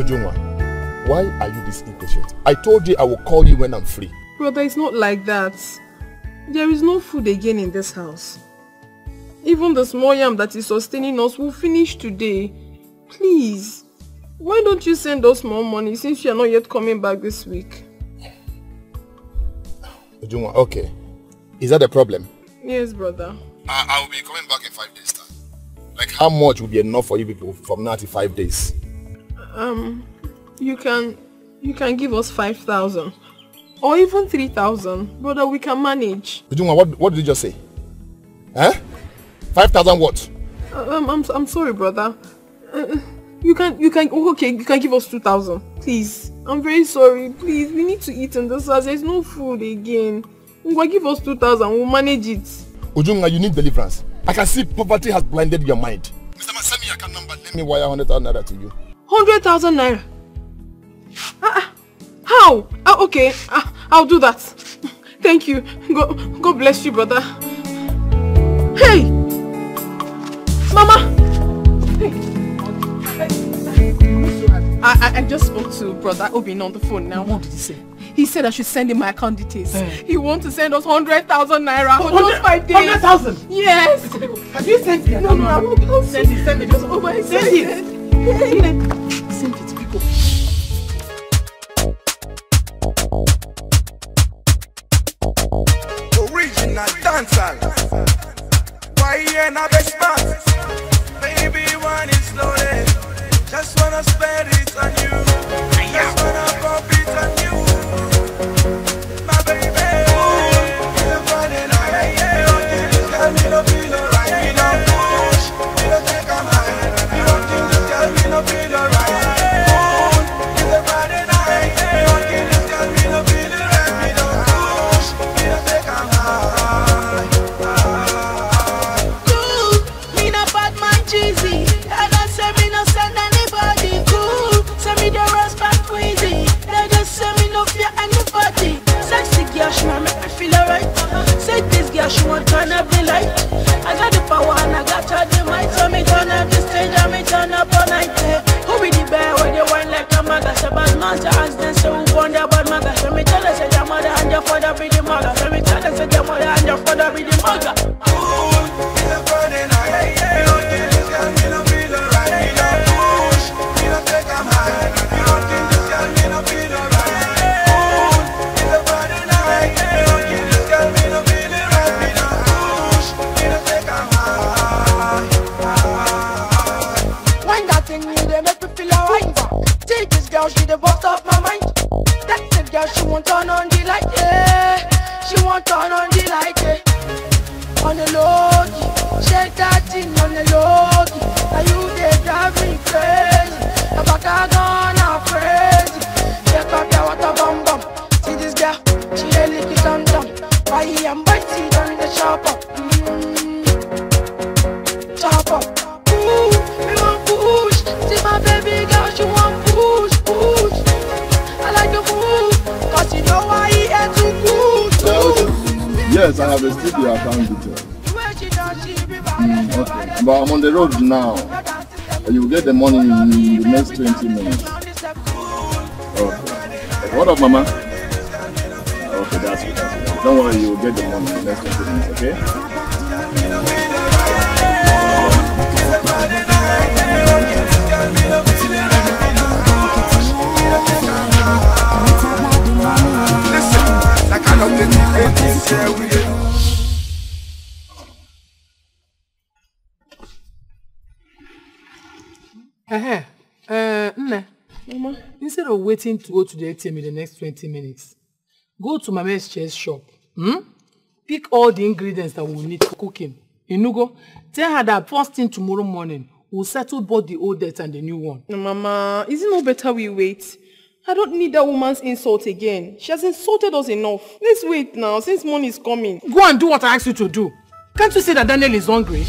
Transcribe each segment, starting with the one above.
Ujungwa, why are you this impatient? I told you I will call you when I'm free. Brother, it's not like that. There is no food again in this house. Even the small yam that is sustaining us will finish today. Please, why don't you send us more money since you are not yet coming back this week? Ujungwa, okay. Is that a problem? Yes, brother. I will be coming back in 5 days' time. Like, how much will be enough for you people from now to 5 days? You can give us 5,000 or even 3,000, brother. We can manage. Ujungwa, what did you just say? Huh? 5,000 what? I'm sorry, brother. You can give us 2,000, please. I'm very sorry, please. We need to eat in this house. There's no food again. Give us 2,000. We'll manage it. Ujungwa, you need deliverance. I can see poverty has blinded your mind. Mr. Man, send me your account number. Let me wire 100,000 naira to you. 100,000 naira? How? Okay, I'll do that. Thank you. God bless you, brother. Hey! Mama! Hey. I just spoke to brother Obin on the phone now. What did he say? He said I should send him my account details. He wants to send us 100,000 naira for those 5 days. 100,000? Yes. Have you sent it? No, I won't. Send it. Send it. Just oh my send it. Send it, people. Original dancehall. Why you not best man? Baby, one is slowly. Just wanna spend it on you. Just wanna pump it on you. My baby. It's a Friday night. This girl me no feel alright. Me no push. Me no take a mind. Me don't think this girl me no feel alright. It's a Friday night. Me don't think this girl me no feel alright. Me don't push. Me no take a mind. Cool. Me no bad man cheesy. I don't say me no send anybody. Cool. Send me the rest back crazy. They just say me no fear anybody. Sexy girl, she want make me feel alright. Say this girl, she want turn up the light. I got the power and I got all the might. So me turn up the stage and me turn up all night. Who be the bear when they wine like a maga? Say bad man to ask them, so who wonder bad maga? So me tell her say your mother and your father be the maga. So me tell her say your mother and your father be the maga. Cool, it's a Friday night. Me don't think this girl me no feel alright. Me no push, me no take a mind. Me don't think this girl me no feel alright. Cool, it's a Friday night. Me don't think this girl me no feel alright. Me no push, me no take a mind. When that thing you they make me feel alright. Take this girl, she the boss of my mind. That the girl, she won't turn on the light, yeah. She won't turn on the light, yeah. On the low, shake that thing on the low. Now you they drive me crazy. The back I gone crazy. Check out your water bum bum. See this girl, she a little dum dum. Why I'm biting on the chopper? Chopper. Ooh, me want push. See my baby girl, she want push, push. I like the move, cause you know why he ain't too good. Yes, I have received your account details. Okay. But I'm on the road now. You will get the money in the next 20 minutes. Okay. What up, Mama? Okay, that's it. Don't worry, you will get the money in the next 20 minutes, okay? Listen, that kind of thing is here with you. Mama, instead of waiting to go to the ATM in the next 20 minutes, go to Mama's chess shop. Pick all the ingredients that we'll need for cooking. Inugo, tell her that first thing tomorrow morning, we'll settle both the old debt and the new one. No, Mama, is it no better we wait? I don't need that woman's insult again. She has insulted us enough. Let's wait now, since money is coming. Go and do what I asked you to do. Can't you see that Daniel is hungry?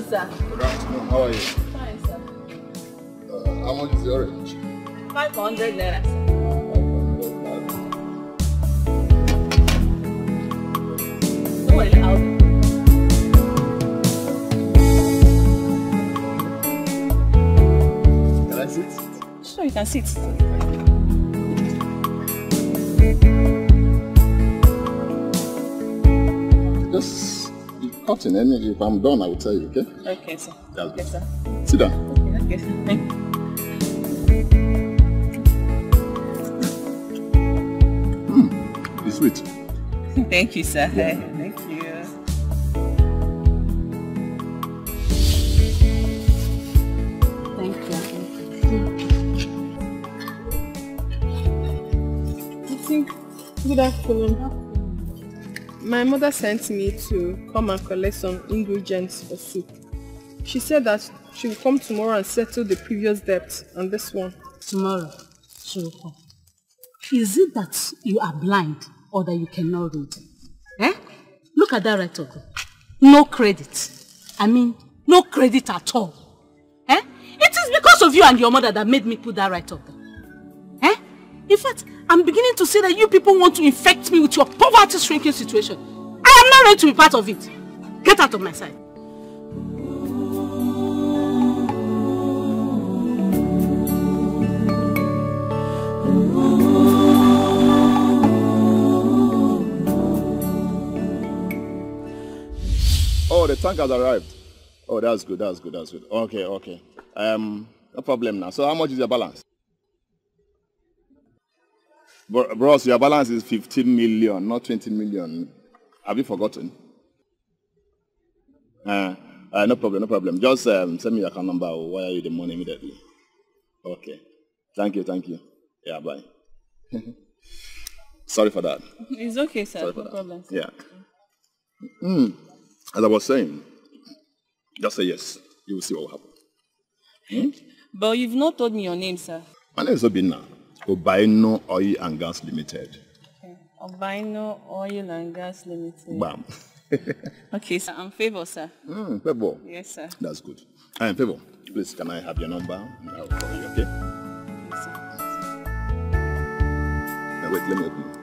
sir. Good afternoon. How are you? Fine, sir. How much is the orange? 500 naira, sir. Don't worry, Can I sit? Sure, you can sit. Just be cutting, and if I'm done, I will tell you, okay? Okay, sir. That's Okay, good. sir. Sit down. Okay, sir. Thank you. It's sweet. Thank you, sir. Yeah. Thank you. Thank you. Good afternoon. My mother sent me to come and collect some ingredients for soup. She said that she will come tomorrow and settle the previous debt on this one. Tomorrow, she will come. Is it that you are blind or that you cannot read? Eh? Look at that right up there. No credit. I mean, no credit at all. Eh? It is because of you and your mother that made me put that right up there. Eh? In fact, I'm beginning to see that you people want to infect me with your poverty-shrinking situation. I am not ready to be part of it. Get out of my sight. Oh, the tank has arrived. Oh, that's good, that's good, that's good. Okay, okay. No problem now. So how much is your balance? Bros, your balance is 15 million, not 20 million. Have you forgotten? No problem, no problem. Just send me your account number or wire you the money immediately. Okay. Thank you, thank you. Yeah, bye. Sorry for that. It's okay, sir. Sorry for No that. problem, sir. Yeah. As I was saying, just say yes. You will see what will happen. But you've not told me your name, sir. My name is Obinna. Obaino Oil and Gas Limited. Okay. Albino Oil and Gas Limited. Bam. Okay, sir. I'm Favor, sir. Favor. Yes, sir. That's good. Favor, please, can I have your number? I'll call you, okay? Yes, sir. Now, wait, let me open it.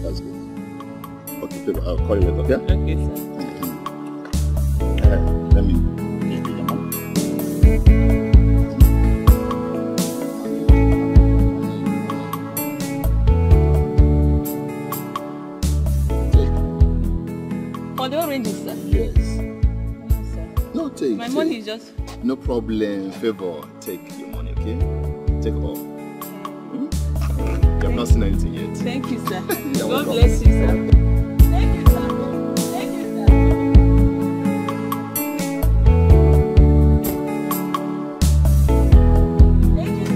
That's good. Okay, I'll call you later, okay? Okay, sir. Let me give you your number. For the oranges, sir? Yes. Yes, sir. No, take. My money is just... No problem. Favor, take your money, okay? Take all. You have not seen anything yet. Thank you, sir. You're God welcome. bless you, sir. Thank you, sir. Thank you, sir. Thank you, sir.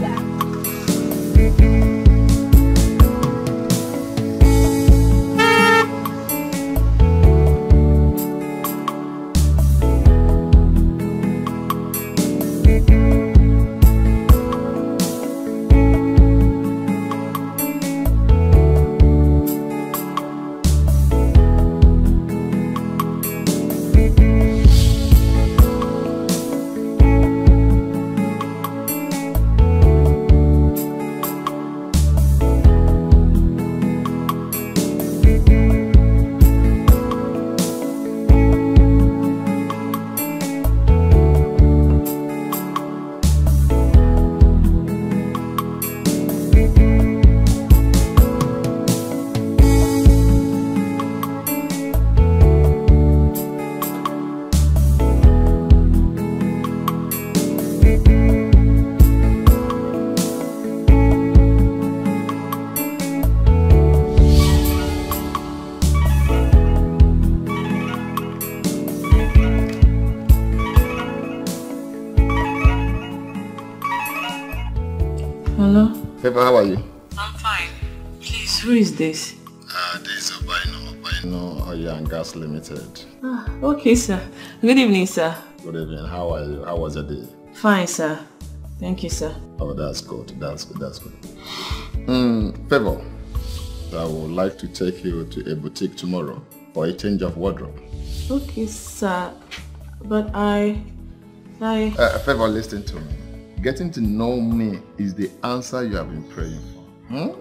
Hello? Favor, how are you? I'm fine. Please, who is this? This is Obaino Oil and Gas Limited. Okay, sir. Good evening, sir. Good evening. How are you? How was your day? Fine, sir. Thank you, sir. Oh, that's good. That's good. That's good. Favor, I would like to take you to a boutique tomorrow for a change of wardrobe. Okay, sir. But Favor, listen to me. Getting to know me is the answer you have been praying for.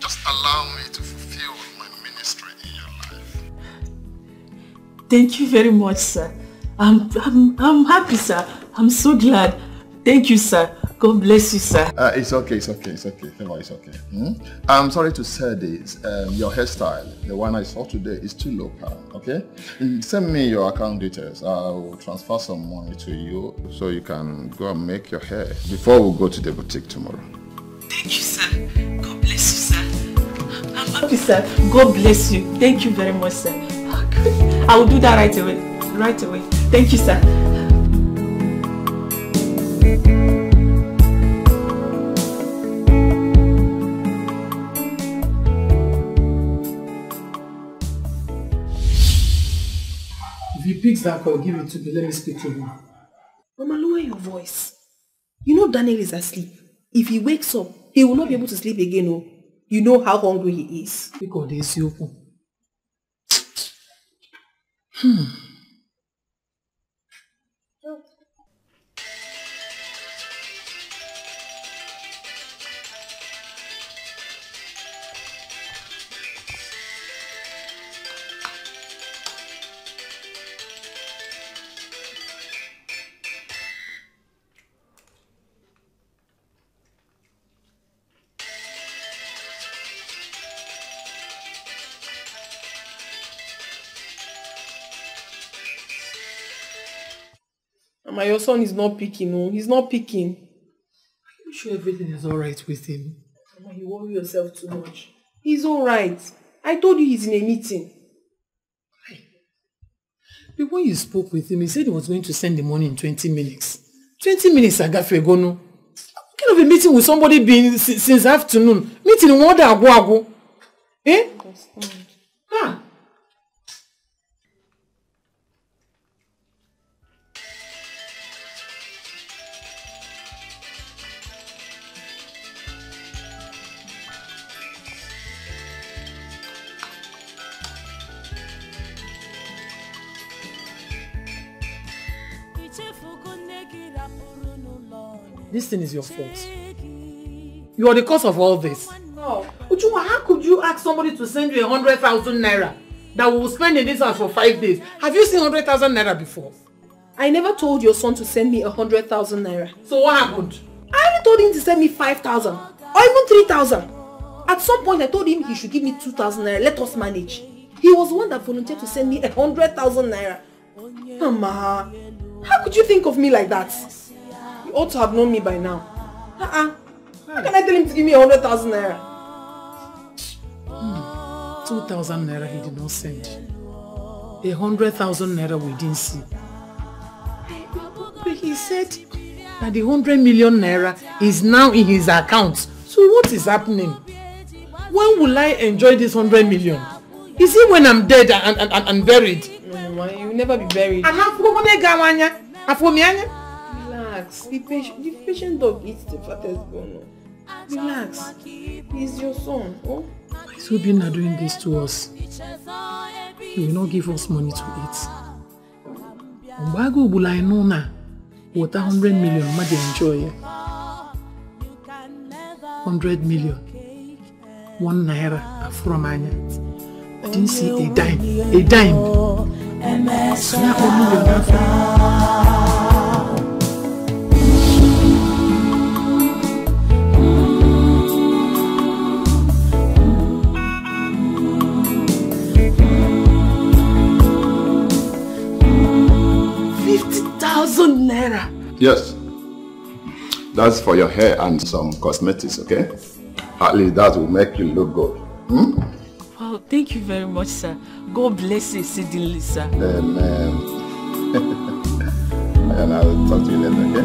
Just allow me to fulfill my ministry in your life. Thank you very much, sir. I'm happy, sir. I'm so glad. Thank you, sir. God bless you, sir. It's okay. Favor, it's okay. I'm sorry to say this. Your hairstyle, the one I saw today, is too local. Okay? Send me your account details. I'll transfer some money to you so you can go and make your hair before we go to the boutique tomorrow. Thank you, sir. God bless you, sir. I'm happy, sir. God bless you. Thank you very much, sir. I will do that right away. Right away. Thank you, sir. If he picks that call, give it to me. Let me speak to him. Mama, lower your voice. You know Daniel is asleep. If he wakes up, he will not be able to sleep again. Oh. You know how hungry he is. Because they see open. Mama, your son is not picking. No, he's not picking. Are you sure everything is alright with him? Mama, you worry yourself too much. He's alright. I told you he's in a meeting. But when you spoke with him, he said he was going to send the money in 20 minutes. 20 minutes, Agafegono. What kind of a meeting will somebody be in since afternoon? Meeting in Wanda Agwago? Eh? Ah. This thing is your fault. You are the cause of all this. Oh. Ujuma, how could you ask somebody to send you 100,000 naira that we will spend in this house for 5 days? Have you seen 100,000 naira before? I never told your son to send me 100,000 naira. So what happened? I only told him to send me 5,000 or even 3,000. At some point I told him he should give me 2,000 naira. Let us manage. He was the one that volunteered to send me 100,000 naira. Mama, how could you think of me like that? You ought to have known me by now. How can I tell him to give me 100,000 naira? 2,000 naira he did not send. 100,000 naira we didn't see. But he said that the 100 million naira is now in his account. So what is happening? When will I enjoy this 100 million? Is it when I'm dead and buried? No, Mama, you will never be buried. Relax. Be patient. The patient dog eats the fattest bone. Relax. He's your son. Oh? Why is Obinna doing this to us? He will not give us money to eat. Mbago Bulai no na. What 100 million madi enjoy. 100 million. 1 naira from Anya. I didn't see a dime. A dime. Naira. Yes. That's for your hair and some cosmetics, okay? At least that will make you look good. Wow, thank you very much, sir. God bless you exceedingly, sir. Amen. And I'll talk to you later, okay?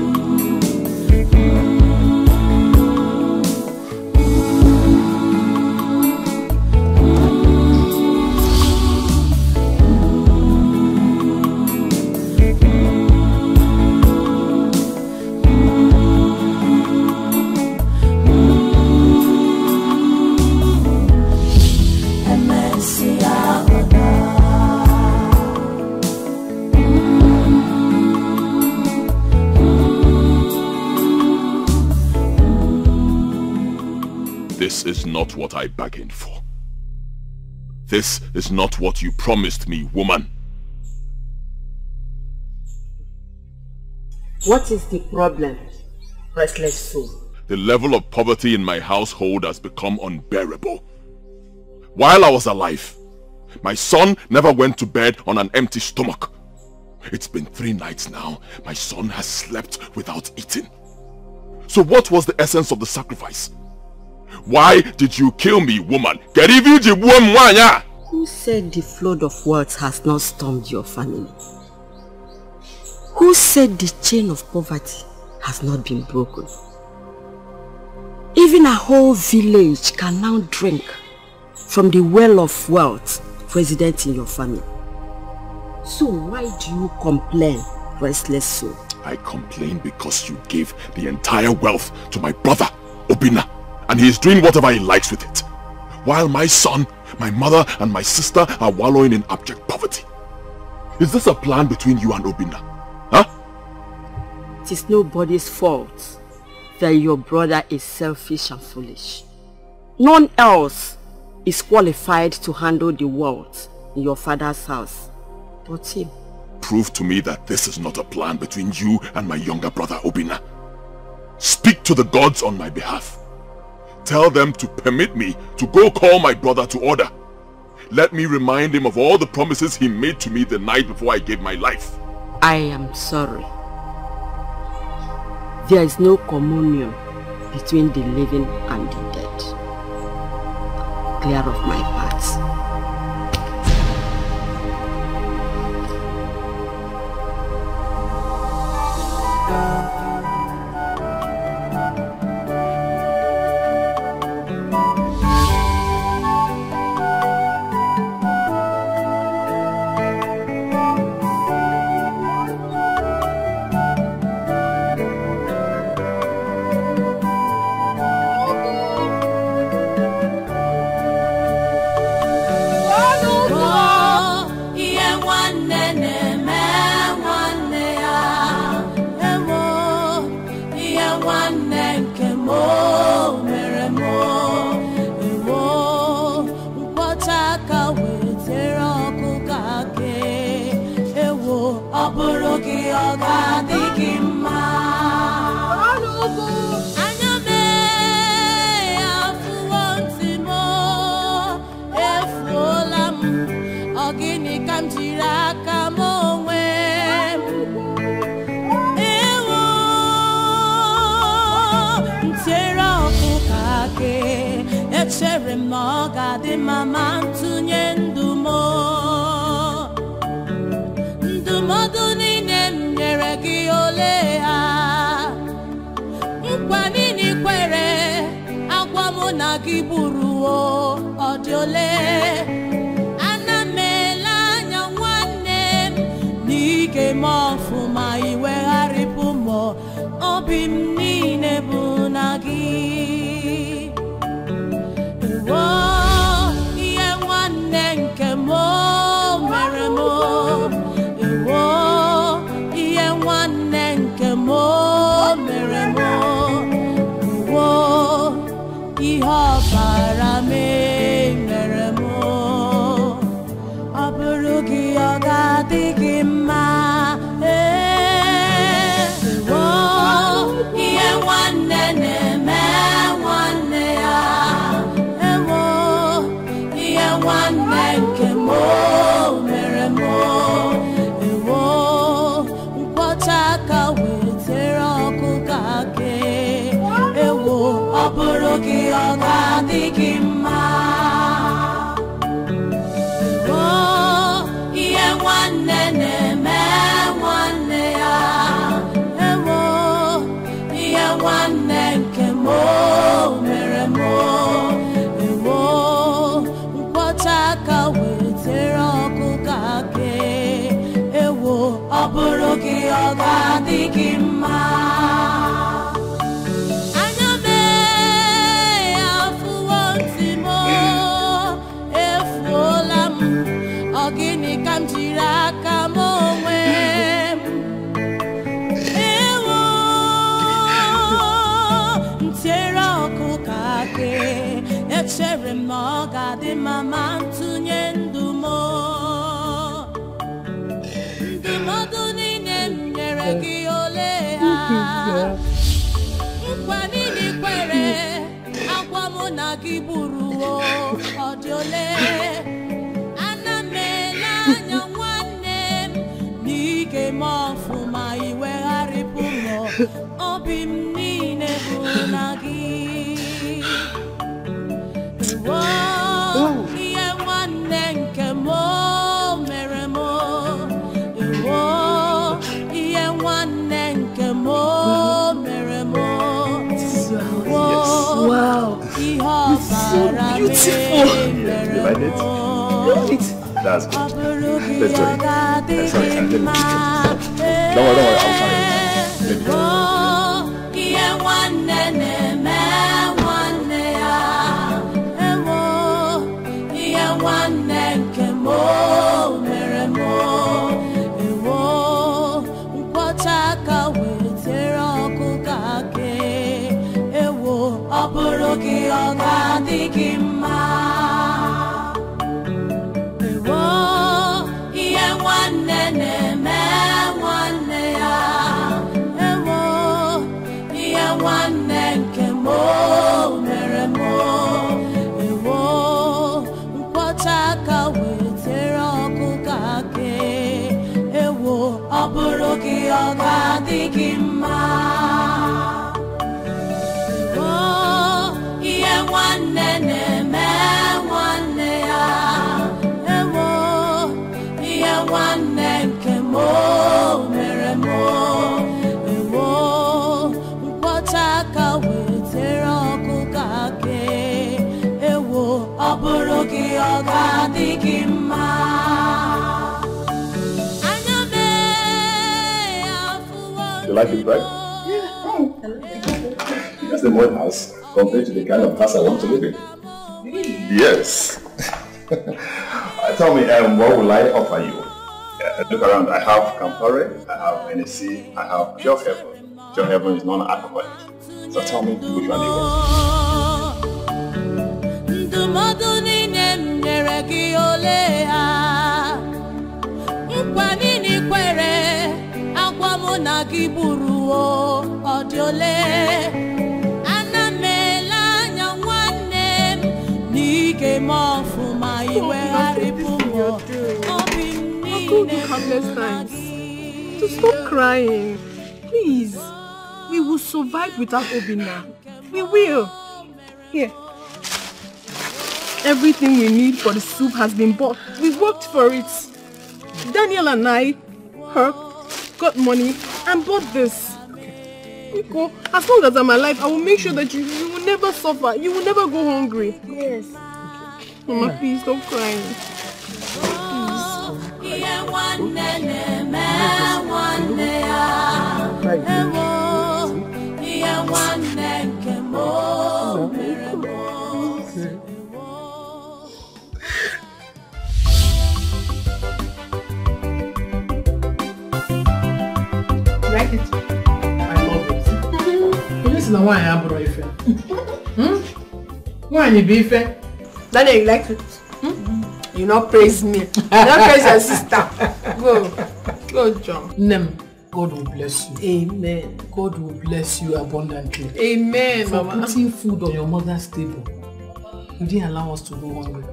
This is not what I bargained for. This is not what you promised me, woman. What is the problem, restless soul? The level of poverty in my household has become unbearable. While I was alive, my son never went to bed on an empty stomach. It's been 3 nights now. My son has slept without eating. So what was the essence of the sacrifice? Why did you kill me, woman? Who said the flood of wealth has not stormed your family? Who said the chain of poverty has not been broken? Even a whole village can now drink from the well of wealth resident in your family. So why do you complain, restless soul? I complain because you gave the entire wealth to my brother, Obinna, and he is doing whatever he likes with it. While my son, my mother and my sister are wallowing in abject poverty. Is this a plan between you and Obinna? Huh? It is nobody's fault that your brother is selfish and foolish. None else is qualified to handle the wealth in your father's house but him. Prove to me that this is not a plan between you and my younger brother Obinna. Speak to the gods on my behalf. Tell them to permit me to go call my brother to order. Let me remind him of all the promises he made to me the night before I gave my life. I am sorry. There is no communion between the living and the dead. Clear of my path. Remoga de mama tunyendumo. Dumoduni nemnyereki olea. Nkwanini kwere akwamona kiburuo odiole. Anamela nyangwane nike mafuma iwe haripumo obimnine bunagi. Wo iye nwanne nke mo mere mo. Wo iye nwanne nke mo mere mo. Wow. It's so beautiful. You like it? That's good. Let's go. I'm sorry, let me don't worry, I'll try it. You like it, right? Yeah. That's the modern house compared to the kind of house I want to live in. Yes. Tell me, what will I offer you? Look around. I have Campari, I have NSC, I have Pure Heaven. Pure Heaven is non-alcoholic. So tell me which one do you want? I've told you countless times to stop crying. Please. We will survive without Obinna. We will. Here. Everything we need for the soup has been bought. We've worked for it. Daniel and I, got money and bought this. Nico, as long as I'm alive, I will make sure that you will never suffer. You will never go hungry. Yes. Mama, please stop crying. Like it? I love it. This is the one I have, bro. Why you be fair? Daniel, you like it? You not praise me. You not praise your sister. Go, John. Nem, God will bless you. Amen. God will bless you abundantly. Amen, For Mama. putting food on your mother's table. You didn't allow us to go hungry.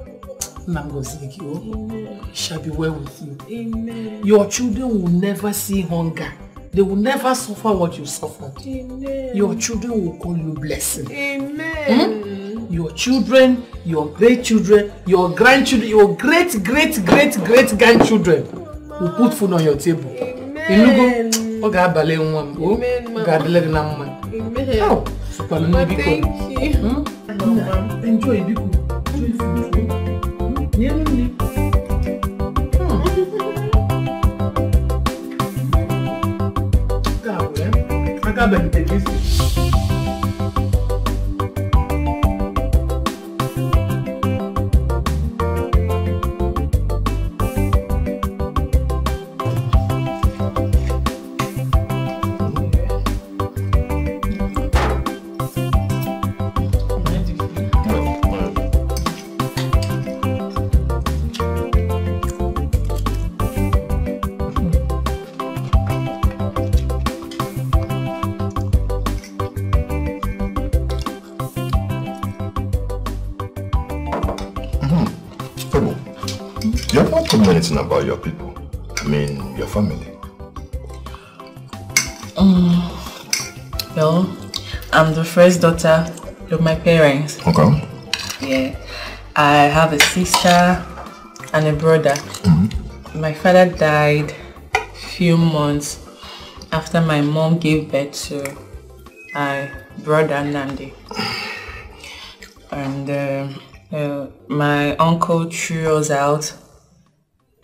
It shall be well with you. Amen. Your children will never see hunger. They will never suffer what you suffered. Amen. Your children will call you blessing. Amen. Your children, your great children, your grandchildren, your great grandchildren will put food on your table. Amen. Amen. Oh, thank you. Enjoy Biko. Enjoy food. You have not told me anything about your people. I mean, your family. Well, I'm the first daughter of my parents. Okay. Yeah. I have a sister and a brother. My father died a few months after my mom gave birth to my brother Nandi. And my uncle threw us out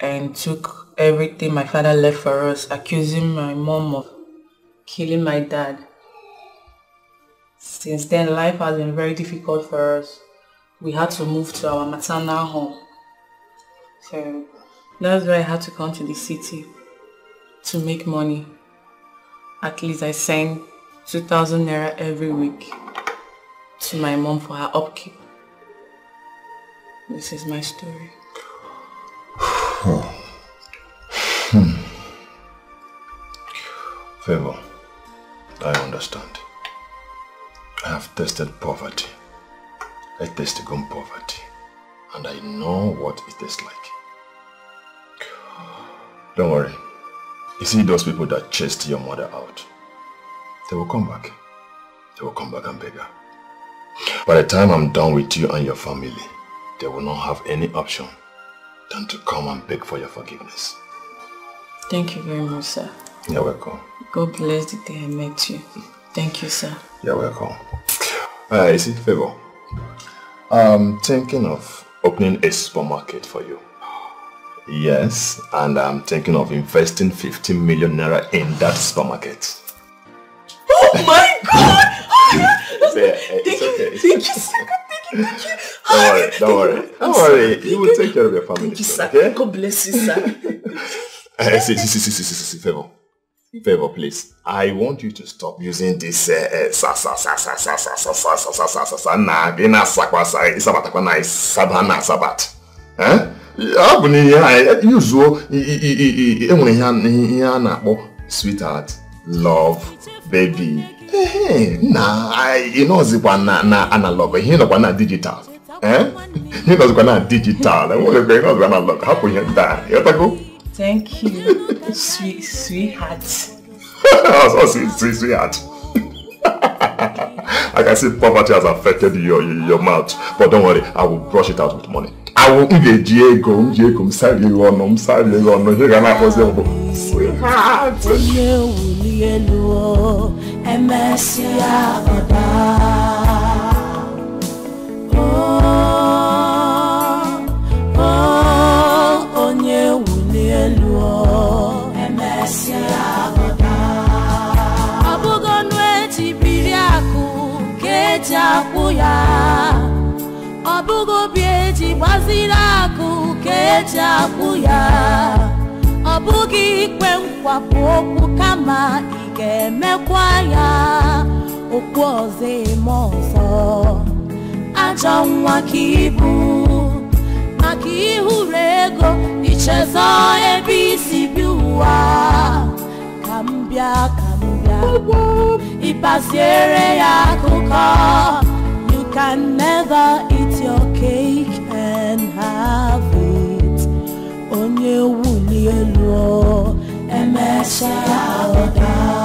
and took everything my father left for us, accusing my mom of killing my dad. Since then, life has been very difficult for us. We had to move to our maternal home. So that's why I had to come to the city to make money. At least I send 2,000 naira every week to my mom for her upkeep. This is my story. Favor, I understand. I have tasted poverty. I tasted poverty. And I know what it tastes like. Don't worry. You see those people that chased your mother out? They will come back. They will come back and beg her. By the time I'm done with you and your family, they will not have any option than to come and beg for your forgiveness. Thank you very much, sir. You're welcome. God bless the day I met you. Thank you, sir. You're welcome. You see, Favor, I'm thinking of opening a supermarket for you. Yes, and I'm thinking of investing 50 million naira in that supermarket. Oh my God! It's okay. Thank you, sir. Thank you. Don't worry. You will take care of your family. Thank you, sir. Okay? God bless you, sir. See, Favor, please. I want you to stop using this sweetheart, love, baby. You know na analog. You know na digital. You know na digital. Analog. How can you die? Thank you, sweetheart. Sweetheart. I can see poverty has affected your mouth, but don't worry, I will brush it out with money. I will Diego, sweetheart. Obugo bieji baziraku keja kuya Obugi kwenkwa poku kama igemekwa ya Okwoze mozo Aja nwa kibu Makihurego ichezo ebisi biwa Kambia Ipasiere ya kuka You can never eat your cake and have it. Onye wuli elo emesha oda.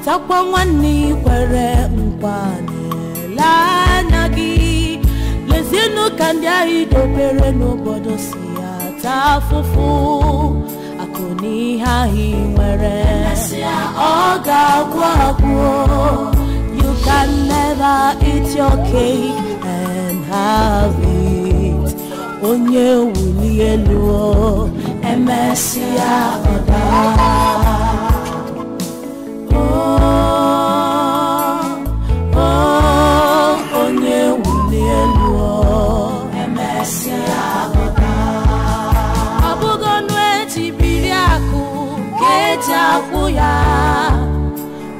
chetakwa nwanne kwere nkwa n'anya gị lezienụ ka ndị anyị dobere n'obodo si ata afụfụ akụ n'ihe anyị nwere ọ ga-agwụ agwụ. You can never eat your cake and have it. Onye wuli elu emesia oda. Onye wuli elu emesia oda. Abugo nweji biri akụ keji akwụ ya.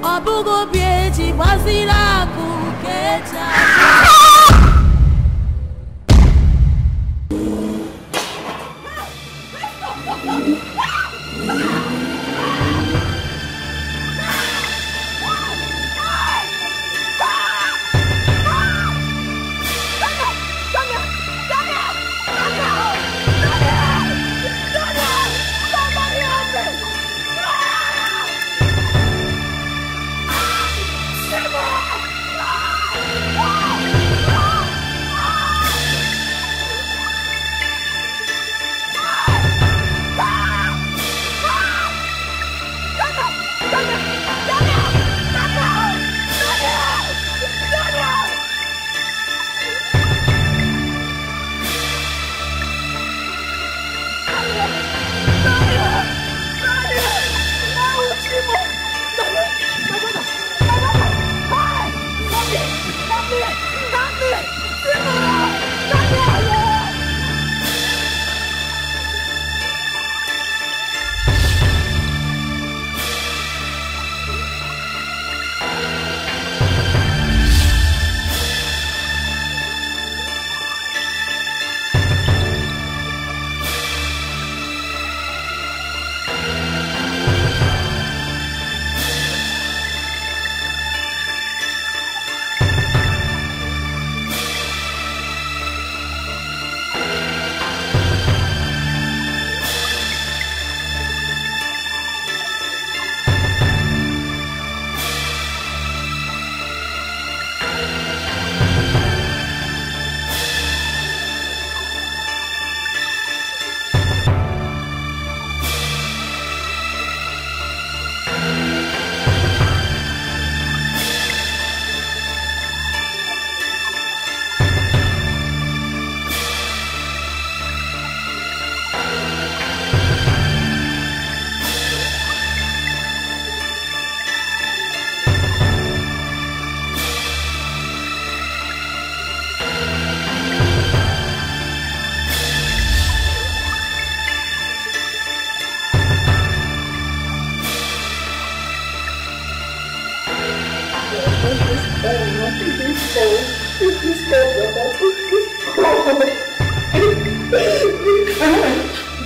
Abugo bieji bazira akụ keji akwụ.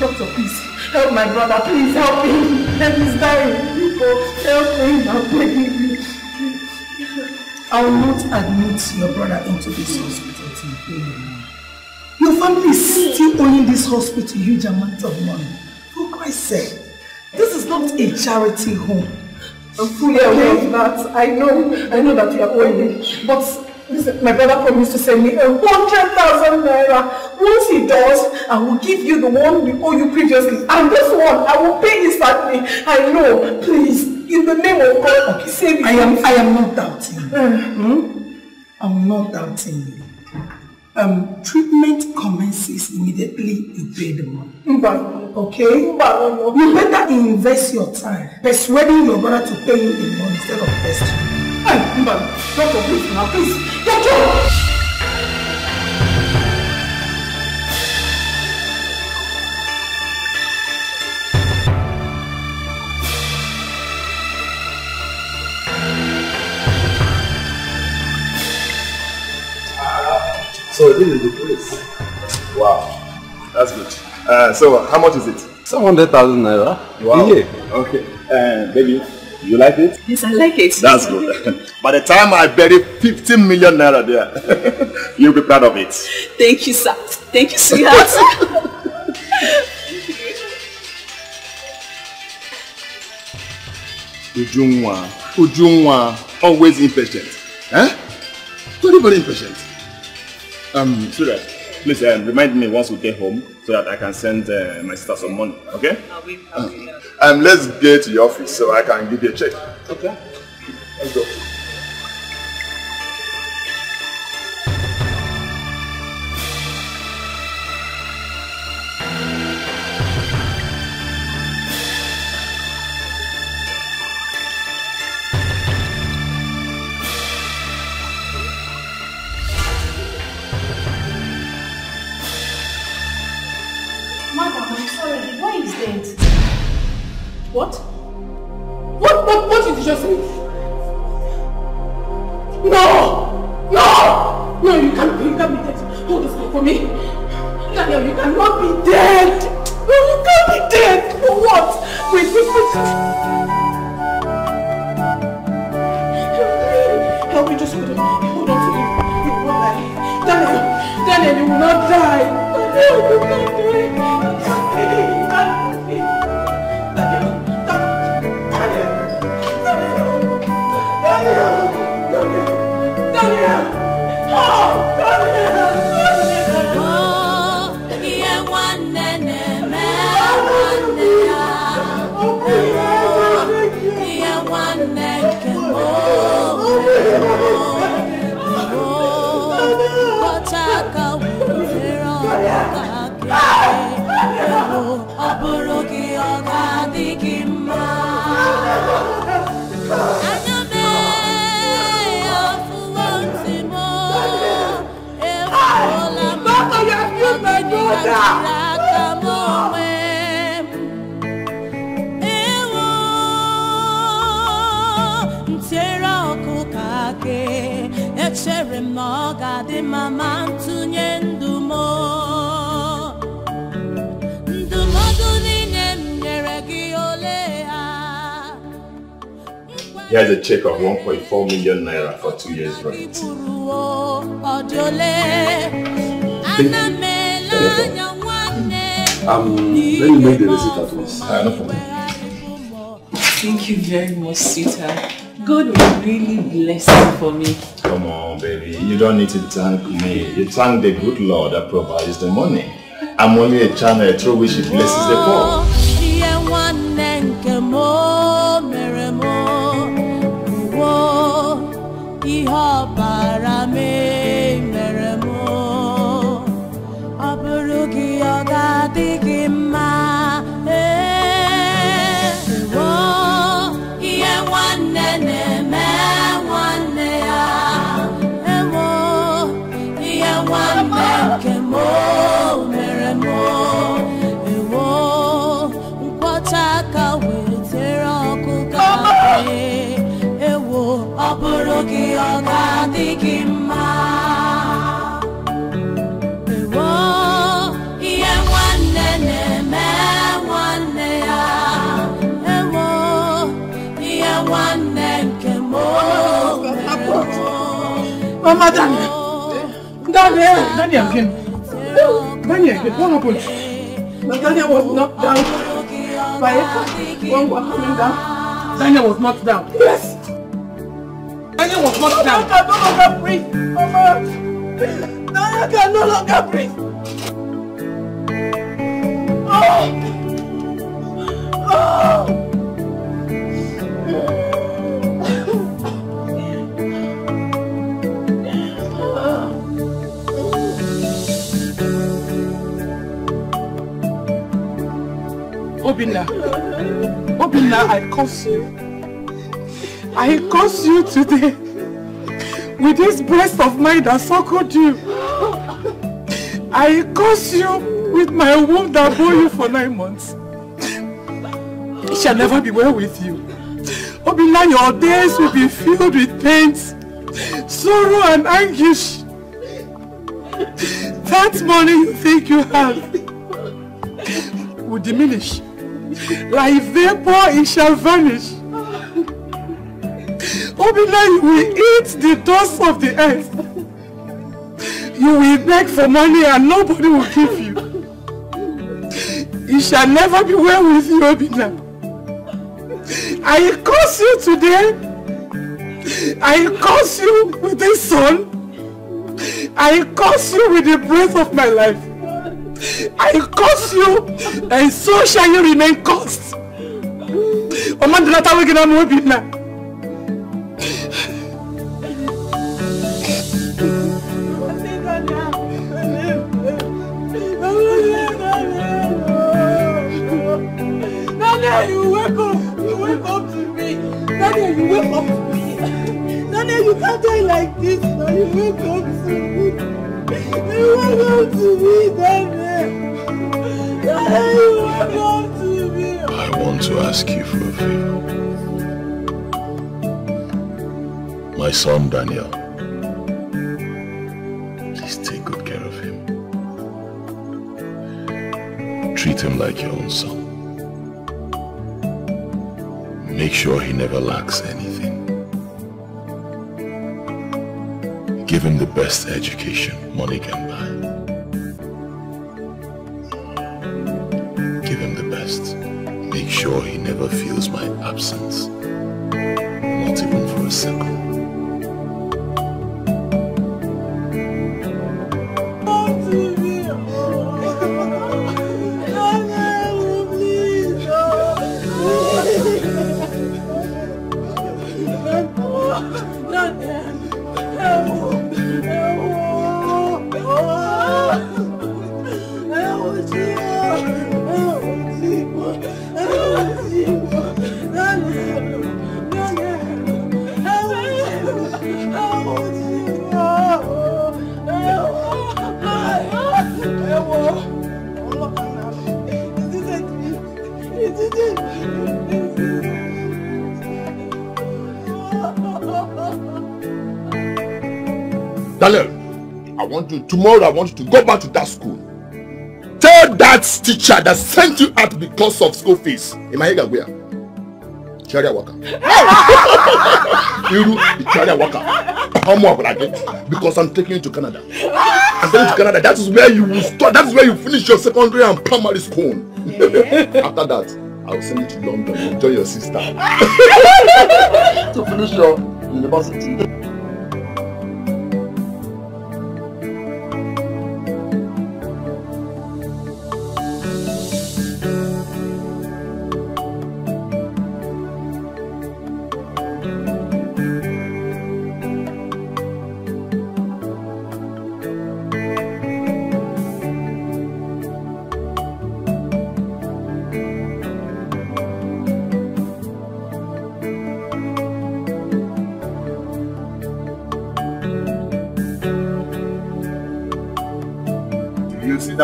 Doctor, please help my brother. Please help him. He's dying. Help him. I'm begging you. I will not admit your brother into this hospital till you pay your money. Your family is still owing this hospital huge amount of money. For Christ's sake, this is not a charity home. I'm fully aware of that. I know that you are owing me. But listen, my brother promised to send me 100,000 naira. Once he does, I will give you the one we owe you previously. And this one, I will pay instantly. I know. Please, in the name of God, okay, save me. I am not doubting. I'm not doubting you. Treatment commences immediately you pay the money. Okay? You better invest your time persuading your brother to pay you the money instead of pestering. Doctor, please, now, please. Doctor! So this is the place. Wow, that's good. So how much is it? 700,000 naira. Wow. Yeah. Okay. Baby, you like it? Yes, I like it. That's good. By the time I bury 15 million naira there, you'll be proud of it. Thank you, sir. Thank you, sweetheart. Ujungwa. Ujungwa, always impatient. Eh? Very, very impatient. Sweetheart, please remind me once we get home so that I can send my sister some money, okay? Let's get to your office so I can give you a check. Okay? Let's go. What? What did you just say? No! No! No, you can't be dead. Hold this for me. Daniel, you cannot be dead! No, you can't be dead! For what? Wait. Help me, just hold on to me. You will not die. Daniel, you will not die. You will not die. Here's a check of 1.4 million naira for 2 years rent. Let me make the receipt at once. No problem. Thank you very much, sweetheart. God will really bless you for me. Come on, baby. You don't need to thank me. You thank the good Lord that provides the money. I'm only a channel through which He blesses the poor. Mama, Daniel again. What happened? Daniel was knocked down by when we were coming down. Daniel was knocked down. Yes. Daniel was knocked down. Daniel can no longer breathe. Mama. Daniel can no longer breathe. Obinna, I curse you. I curse you today with this breast of mine that suckled you. I curse you with my womb that bore you for 9 months. It shall never be well with you. Obinna, your days will be filled with pains, sorrow and anguish. That money you think you have will diminish. Like vapor, it shall vanish. Obinna, you will eat the dust of the earth. You will beg for money and nobody will give you. It shall never be well with you, Obinna. I curse you today I curse you with this son. I curse you with the breath of my life. I curse you, and so shall you remain cursed. Nana, you wake up to me. Nana, you wake up to me. Nana, you can't die like this. Nana, you wake up to me. You wake up to me, Nana. Nana, you wake up to me. I want to ask you for a favor. My son Daniel, please take good care of him. Treat him like your own son. Make sure he never lacks anything. Give him the best education money can buy. Give him the best. Make sure he never feels my absence. Not even for a second. Daniel, tomorrow I want you to go back to that school. Tell that teacher that sent you out because of school fees. In my head, where? Charia waka. You Charia waka. How more will I get? Because I'm taking you to Canada. I'm taking you to Canada. That is where you will start. That is where you finish your secondary and primary school. After that, I will send you to London and enjoy your sister. To finish your university.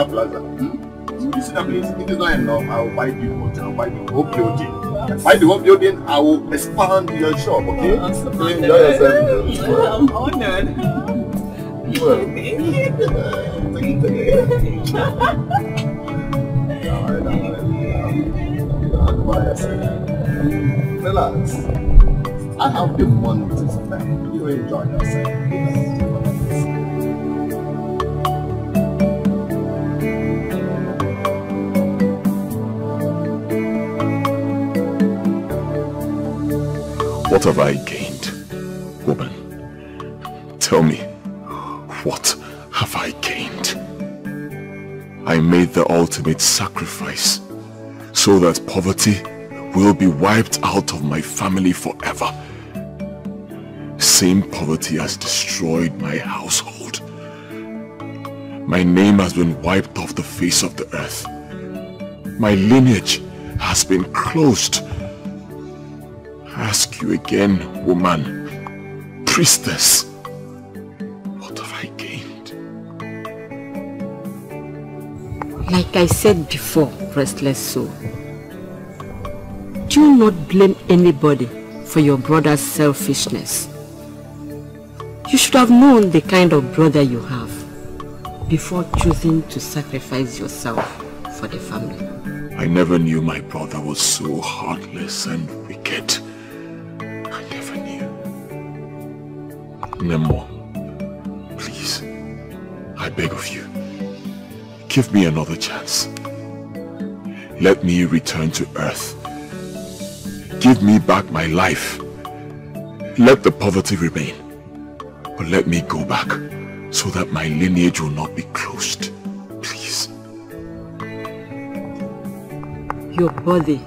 Plaza. You see that place? It is not enough. I will buy you hotel. I will buy the whole building. Buy the whole building. I will expand your shop. Okay? Enjoy yourself. I'm honored. Relax. I have the money to spend. You enjoy yourself. What have I gained, woman? Tell me, what have I gained? I made the ultimate sacrifice so that poverty will be wiped out of my family forever. Same poverty has destroyed my household. My name has been wiped off the face of the earth. My lineage has been closed. I ask you again, woman, priestess, what have I gained? Like I said before, restless soul, do not blame anybody for your brother's selfishness. You should have known the kind of brother you have before choosing to sacrifice yourself for the family. I never knew my brother was so heartless and wicked. Nemo, please, I beg of you, give me another chance. Let me return to earth. Give me back my life. Let the poverty remain. But let me go back so that my lineage will not be closed. Please. Your body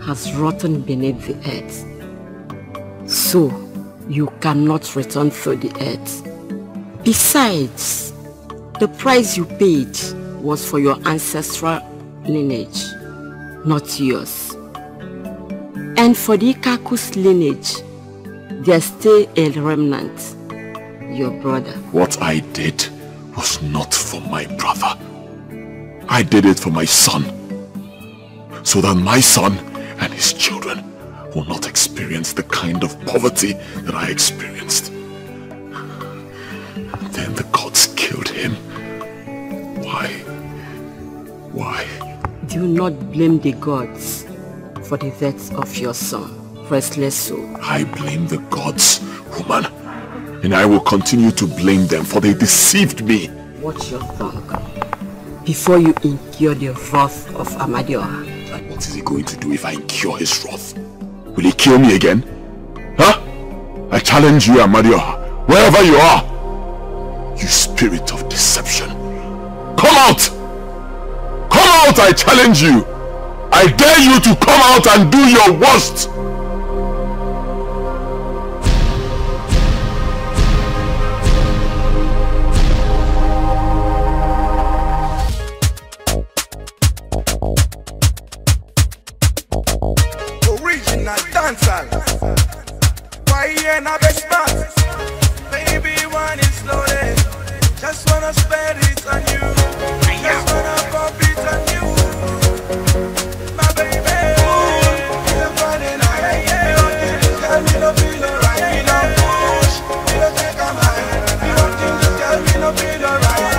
has rotten beneath the earth. So, you cannot return through the earth. Besides, the price you paid was for your ancestral lineage, not yours. And for the Ikaku's lineage, there's still a remnant, your brother. What I did was not for my brother. I did it for my son, so that my son and his children will not experience the kind of poverty that I experienced. Then the gods killed him. Why? Why? Do not blame the gods for the death of your son, restless soul. I blame the gods, woman. And I will continue to blame them, for they deceived me. Watch your tongue before you incur the wrath of Amadioha. And what is he going to do if I incur his wrath? Will he kill me again? Huh? I challenge you, Amadioha, wherever you are. You spirit of deception. Come out! Come out, I challenge you! I dare you to come out and do your worst! Original dancehall. Why you not best man? Baby, one is slowly. Just wanna spend it on you. Just wanna pump it on you. My baby, it's a Friday night. This girl me no feel alright. Me no push, me no take a mind. Me no think this girl me no feel alright.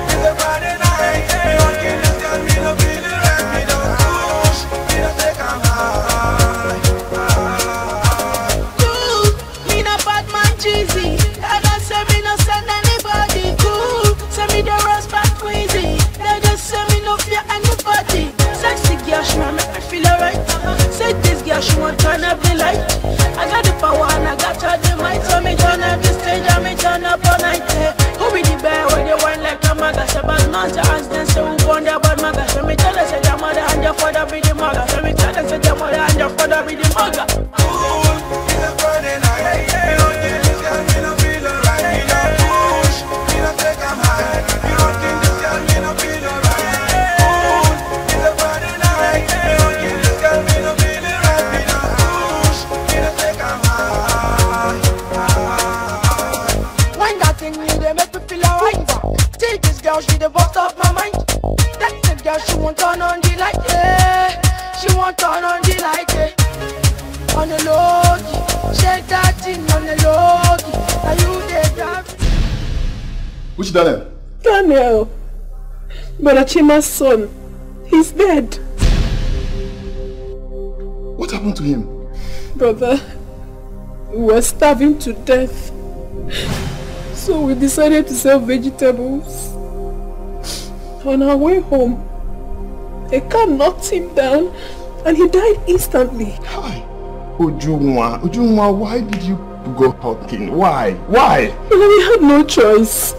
It's a Friday night. Me no think this girl me no feel alright. Me no push, me no take a mind. Cool, me no bad man cheesy. I don't say me no send anybody. Cool, say me the rest back crazy. They just say me no fear anybody. Sexy girl, she want make me feel alright. Say this girl, she want turn up the light. I got the power and I got all the might. So me turn up the stage and me turn up all night. Who be the bear when they wine like a maga? Say bad man to hands, then say who born their bad maga? So me tell her say your mother and your father be the maga. So me tell her say your mother and your father be the maga. Cool, it's a Friday night. Me no think this girl me no feel alright. Me no push, me no take a mind. Me no think this girl me no feel alright. Cool, it's a Friday night. Me no think this girl me no feel alright. Me no push, me no take a mind. Wine that thing me, they make me feel alright. Take this girl, she the boss of my mind. That the girl, she won't turn on the light, yeah. She won't turn on the light, yeah. On the low, shake that thing on the low. Now you dey drive. Which Daniel? Daniel, Brother Chima's son, he's dead. What happened to him? Brother, we were starving to death. So we decided to sell vegetables. On our way home, a car knocked him down and he died instantly. Hi. Ujunwa, why did you go hawking? Why? Why? Well, we had no choice.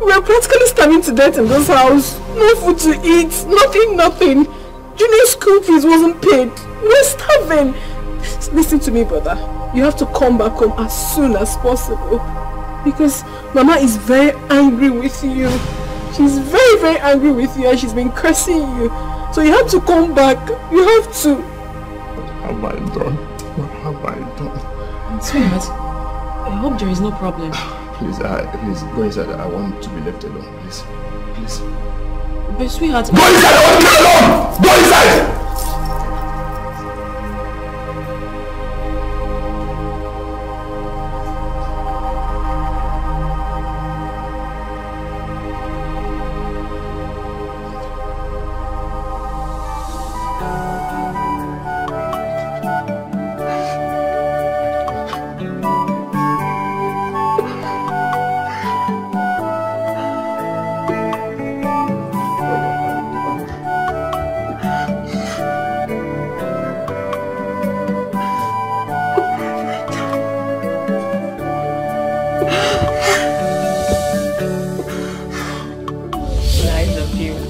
We were practically starving to death in this house. No food to eat, nothing. Junior school fees wasn't paid. We're starving. Listen to me, brother. You have to come back home as soon as possible. Because Mama is very angry with you. She's very, very angry with you and she's been cursing you. So you have to come back. You have to. What have I done? What have I done? Sweetheart, I hope there is no problem. Please, please go inside. I want to be left alone. Please. But sweetheart... Go inside! I want to be alone! Go inside!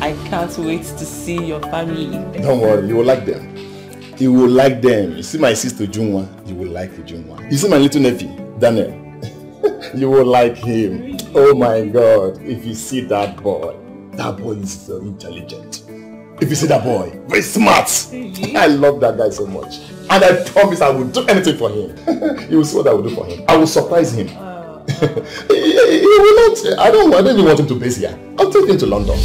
I can't wait to see your family. Don't worry, you will like them. You will like them. You see my sister Junwa, you will like Junwa. You see my little nephew, Daniel, you will like him. Oh my God, if you see that boy is so intelligent. If you see that boy, very smart. I love that guy so much. And I promise I will do anything for him. You will see what I will do for him. I will surprise him. He will not, I don't even want him to base here. I'll take him to London.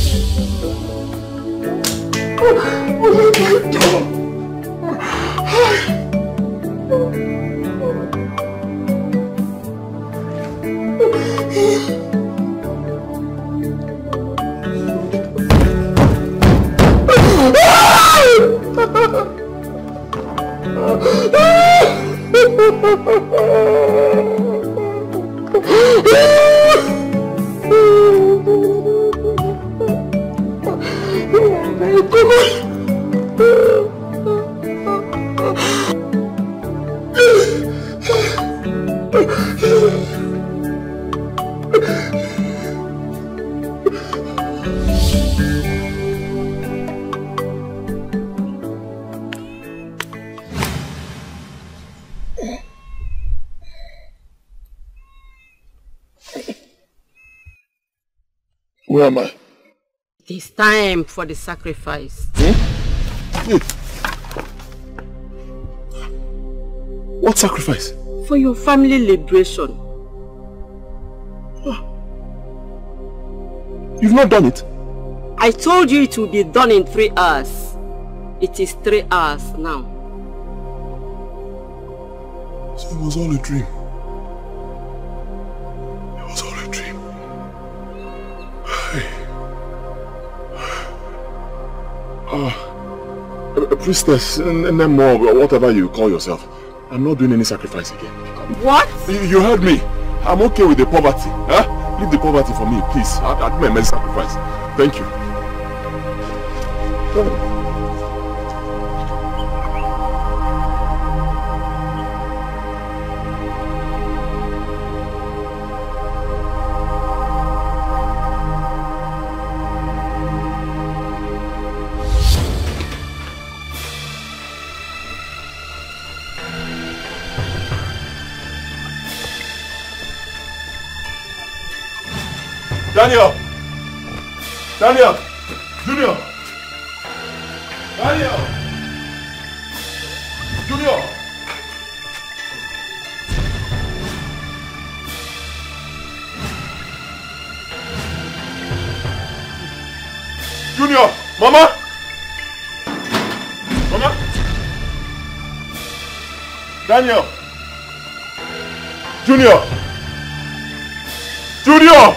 Where am I? It's time for the sacrifice. What sacrifice? For your family liberation. You've not done it? I told you it will be done in 3 hours. It is 3 hours now. So it was all a dream. It was all a dream. Priestess, and then more, whatever you call yourself. I'm not doing any sacrifice again. What? You heard me. I'm okay with the poverty. Huh? Leave the poverty for me, please. I'll do my sacrifice. Thank you. Daniel! Daniel! Junior! Daniel! Junior! Junior! Mama! Mama! Daniel! Junior! Junior!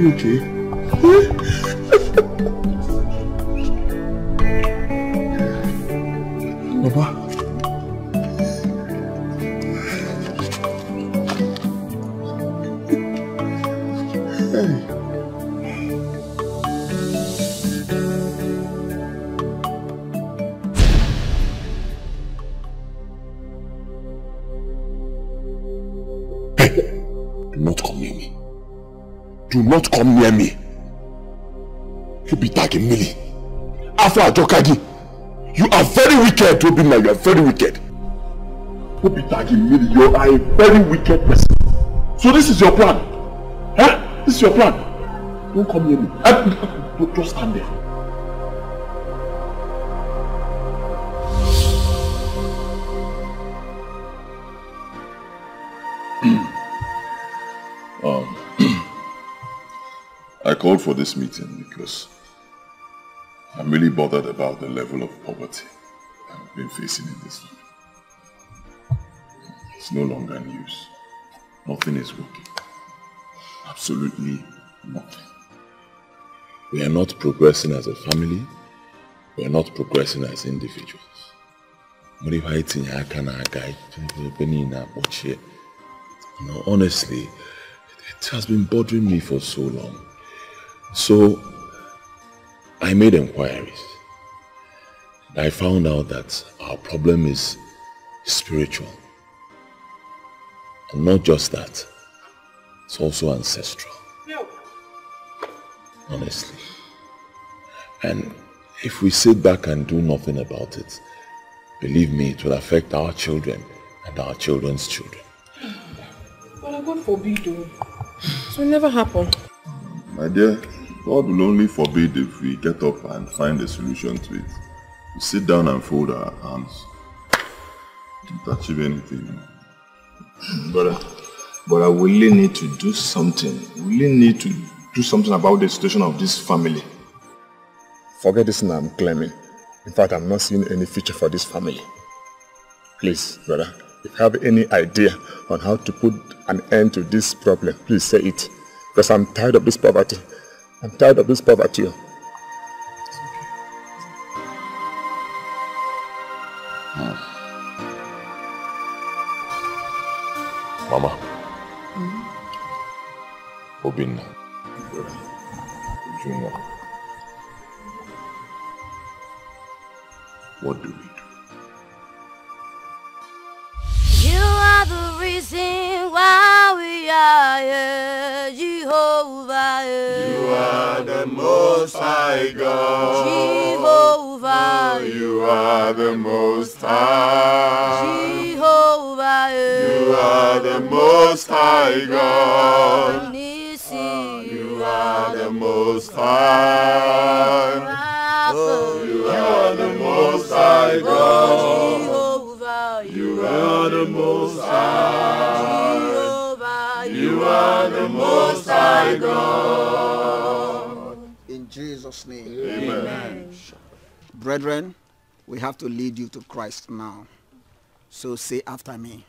Okay. Papa. Do not come near me. You be tagging Millie. After Ajokagi, You are very wicked, Obinna. You are very wicked. You are a very wicked person. So this is your plan? Huh? This is your plan? Don't come near me. Just stand there. I called for this meeting because I'm really bothered about the level of poverty I've been facing in this land. It's no longer news. Nothing is working. Absolutely nothing. We are not progressing as a family. We are not progressing as individuals. Honestly, it has been bothering me for so long. So, I made inquiries. I found out that our problem is spiritual. And not just that, it's also ancestral. Honestly. And if we sit back and do nothing about it, believe me, it will affect our children and our children's children. But God forbid, though. So it never happened. My dear, God will only forbid if we get up and find a solution to it. We sit down and fold our hands. Don't achieve anything. But I really need to do something. We really need to do something about the situation of this family. Forget this now I'm claiming. In fact, I'm not seeing any future for this family. Please, brother, if you have any idea on how to put an end to this problem, please say it. Because I'm tired of this poverty. I'm tired of this poverty. Mama. Obinna. Junior. What do we do? You are the reason why we are here, Jehovah. You are the Most High God. Jehovah. You are the Most High. Jehovah. You are the Most High God. You are the Most High. You are the Most High God. You are the Most High. You are the Most High God. In Jesus' name. Amen. Brethren, we have to lead you to Christ now. So say after me.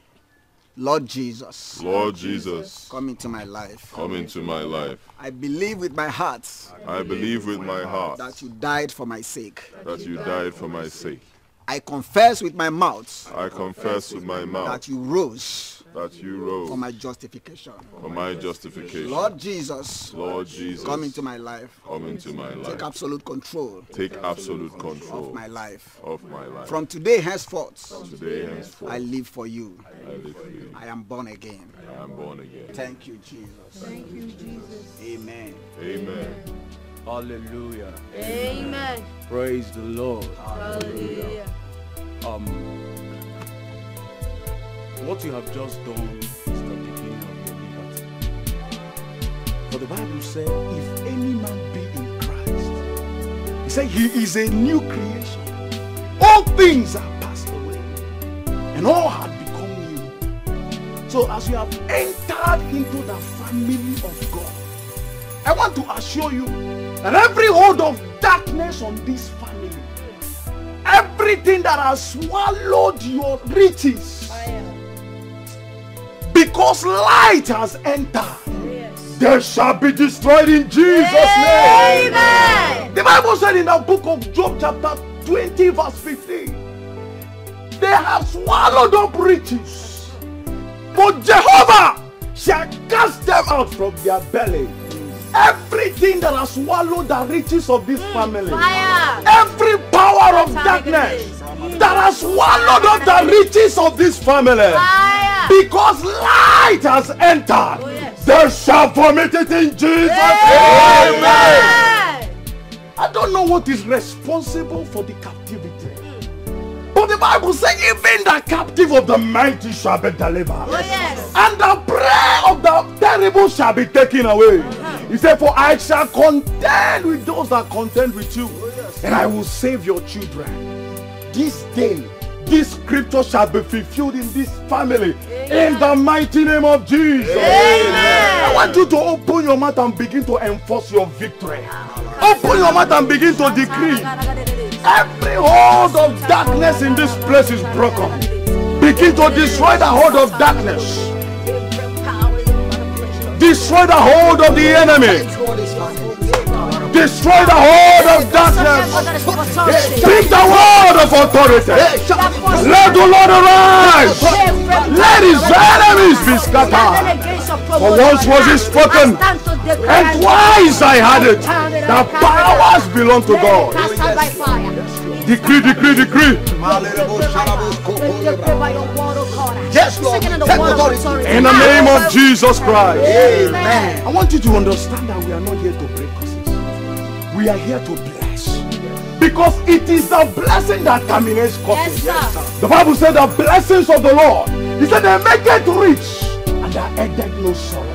Lord Jesus. Lord Jesus. Come into my life. Come into my life. I believe with my heart. I believe with my heart. That you died for my sake. That you died for my sake. I confess with my mouth. I confess with my mouth. That you rose. That you rose. For my justification. For my justification. Lord Jesus. Lord Jesus. Come into my life. Come into my life. Take absolute control. Take absolute control. Of my life. Of my life. From today henceforth. From today henceforth. I live for you. I live for you. I am born again. I am born again. Thank you, Jesus. Thank you, Jesus. Amen. Amen. Hallelujah. Amen. Praise the Lord. Hallelujah. What you have just done is the beginning of your liberty. For the Bible said, if any man be in Christ, he said he is a new creation. All things are passed away, and all have become new. So as you have entered into the family of God, I want to assure you that every hold of darkness on this family, everything that has swallowed your riches, because light has entered, they shall be destroyed in Jesus' name. Amen. The Bible said in the book of Job chapter 20 verse 15, they have swallowed up riches, but Jehovah shall cast them out from their belly. Everything that has swallowed the riches of this family, every power of darkness that has swallowed up the riches of this family, because light has entered, they shall vomit it in Jesus' name. I don't know what is responsible for the captivity. Bible says, even the captive of the mighty shall be delivered. Oh, yes. And the prayer of the terrible shall be taken away. He said, for I shall contend with those that contend with you. And I will save your children. This day, this scripture shall be fulfilled in this family. In the mighty name of Jesus. Amen. I want you to open your mouth and begin to enforce your victory. Open your mouth and begin to decree. Every hold of darkness in this place is broken. Begin to destroy the hold of darkness. Destroy the hold of the enemy. Destroy the hold of darkness. Speak the word of authority. Let the Lord arise. Let his enemies be scattered. For once was it spoken, and twice I had it. The powers belong to God. Decree, decree, decree. Yes, Lord. In the name of Jesus Christ. Amen. I want you to understand that we are not here to break curses. We are here to bless. Because it is the blessing that terminates curses. Yes, the Bible said the blessings of the Lord, he said they make it rich and they added no sorrow.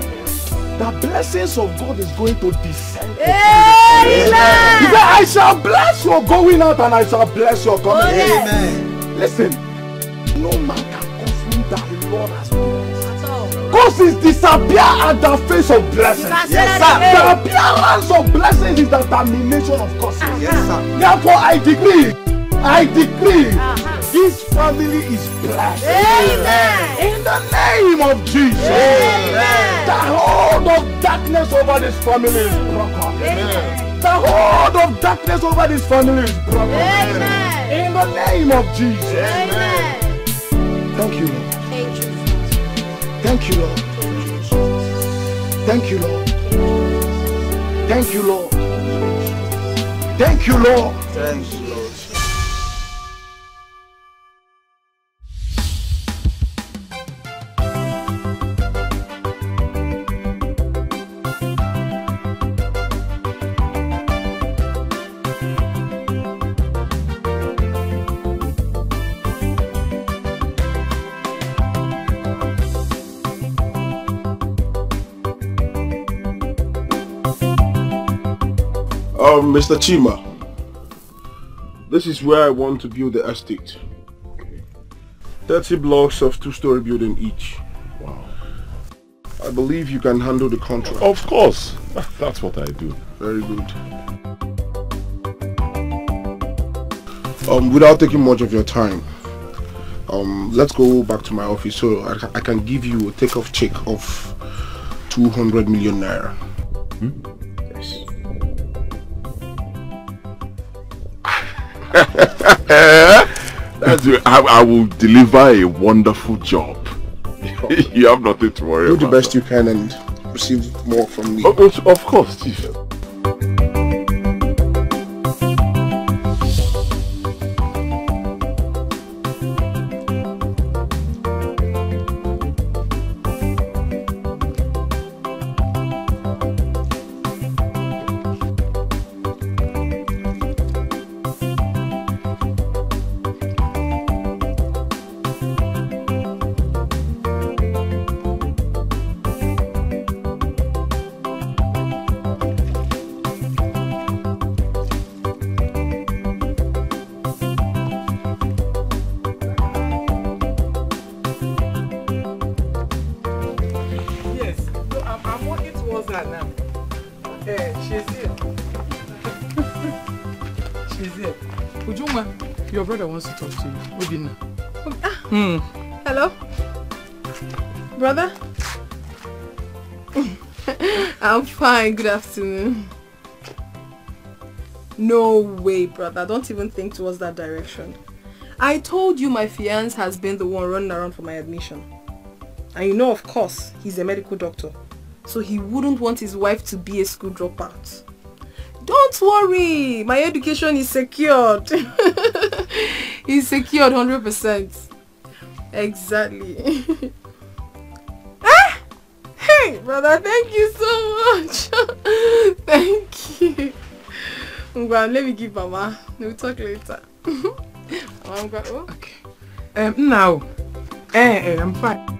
The blessings of God is going to descend. Amen. He said, I shall bless your going out and I shall bless your coming in. Amen. Listen, no man can cause me that the Lord has blessed. Causes disappear at the face of blessings. Yes, sir. The appearance of blessings is the termination of curses. Yes, sir. Therefore, I decree, this family is blessed. Amen. In the name of Jesus. Amen. The hold of darkness over this family is broken. Amen. The hold of darkness over this family is broken. Amen. In the name of Jesus. Amen. Thank you, Lord. Thank you, Lord. Thank you, Lord. Thank you, Lord. Thank you, Lord. Thank you, Lord. Mr. Chima, this is where I want to build the estate. 30 blocks of 2-story building each. Wow. I believe you can handle the contract. Of course. That's what I do. Very good. Without taking much of your time, let's go back to my office so I can give you a takeoff check of 200 million naira. Yes. I will deliver a wonderful job. You have nothing to worry about. Do the best you can and receive more from me. Of course, Chief. Your brother wants to talk to you. Hello? Brother? I'm fine, good afternoon. No way, brother. Don't even think towards that direction. I told you my fiancé has been the one running around for my admission. And you know, of course, he's a medical doctor. So he wouldn't want his wife to be a school dropout. Don't worry, my education is secured. It's secured 100%. Exactly. Ah! Hey, brother, thank you so much. Thank you. Let me give Mama. We'll talk later. Okay. Now. I'm fine.